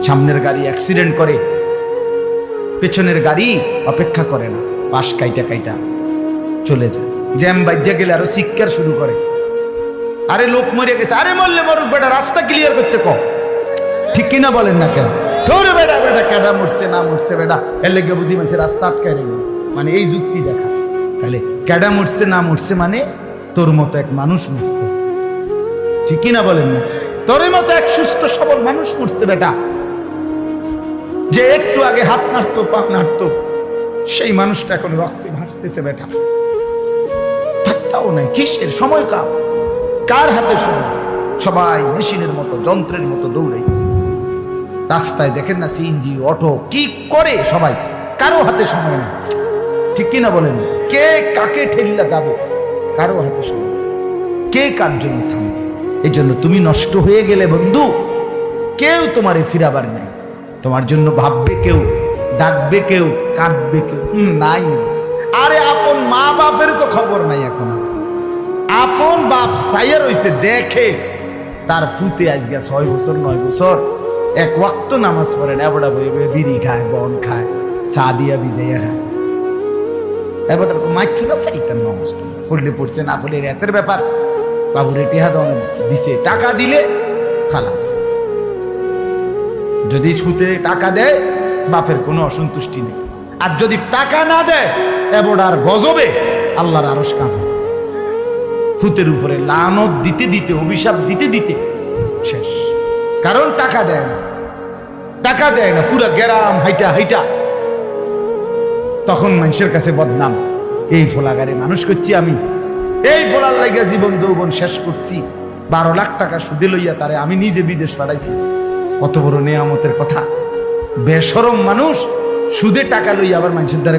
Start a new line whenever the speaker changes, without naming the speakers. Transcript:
সামনের গাড়ি অ্যাক্সিডেন্ট করে, পেছনের গাড়ি অপেক্ষা করে না, পাশ কাইটা কাইটা চলে যায়। জ্যাম বাজ্যা গেলে আরো চিৎকার শুরু করে, আরে লোক মরে গেছে, আরে মরলে মরুক বেটা, রাস্তা ক্লিয়ার করতে কম। ঠিক কিনা বলেন না কেন? ধরে বেটা বেটা কেডা মরছে না মরছে বেটা, এর লেগে বুঝি মানুষের রাস্তা আটকায় রেখে, মানে এই যুক্তি দেখা। তাহলে কেডা মরছে না মরছে মানে তোর মতো এক মানুষ মরছে। ঠিক কিনা বলেন না? তোর মতো এক সুস্থ সবল মানুষ মরছে বেটা, যে একটু আগে হাত নাড়তো পা নাড়তো, সেই মানুষটা এখন রক্তে ভাসতেছে বেটা। ভাবতাও নাই কিসের সময়, কার হাতে সময়? সবাই মেশিনের মতো যন্ত্রের মতো দৌড়াইতেছে। রাস্তায় দেখেন না সিএনজি অটো কি করে সবাই, কারো হাতে সময় নেই। ঠিক কিনা বলেন? কে কাকে ঠেলিলা যাবে, কারো হাতে সময়, কে কার জন্য থামবে। এই জন্য তুমি নষ্ট হয়ে গেলে বন্ধু, কেউ তোমারে ফিরাবার নাই। তোমার জন্য ভাববে কেউ, ডাকবে কেউ, কাঁদবে কেউ নাই। আরে আপন মা বাপের তো খবর নাই এখন। আপন বাপ সাইয়া রইছে, দেখে তার ফুতে আজকে 6 বছর 9 বছর এক ওয়াক্ত নামাজ পড়ে না, এবড়া বই বিড়ি খায়, বন খায়, চা দিয়া ভিজাইয়া খায়। এবার মাইছ না চাইতাম নামাজ পড়লে পড়ছে, না পড়লে রাতের ব্যাপার। বাবুরে টিহা দিছে, টাকা দিলে খালাস। যদি সুতে টাকা দেয় বাপের কোনো অসন্তুষ্টি নেই, আর যদি টাকা না দেয় এবড়ার গজবে আল্লাহর আরশ কাঁপে। ফুতের উপরে লানত দিতে দিতে, অভিশাপ দিতে দিতে শেষ। কারণ টাকা দেয় না, টাকা দেয় না, পুরা গ্রাম হাইটা হাইটা তখন মানুষের কাছে বদনাম। এই ফোলাগারে মানুষ করছি আমি, এই ফোলার লাগিয়া জীবন যৌবন শেষ করছি, 12 লাখ টাকা সুদে লইয়া তারে আমি নিজে বিদেশ পাঠাইছি। কত বড় নেয়ামতের কথা। বেশরম মানুষ সুদে টাকা লইয়া আবার মানুষের দ্বারা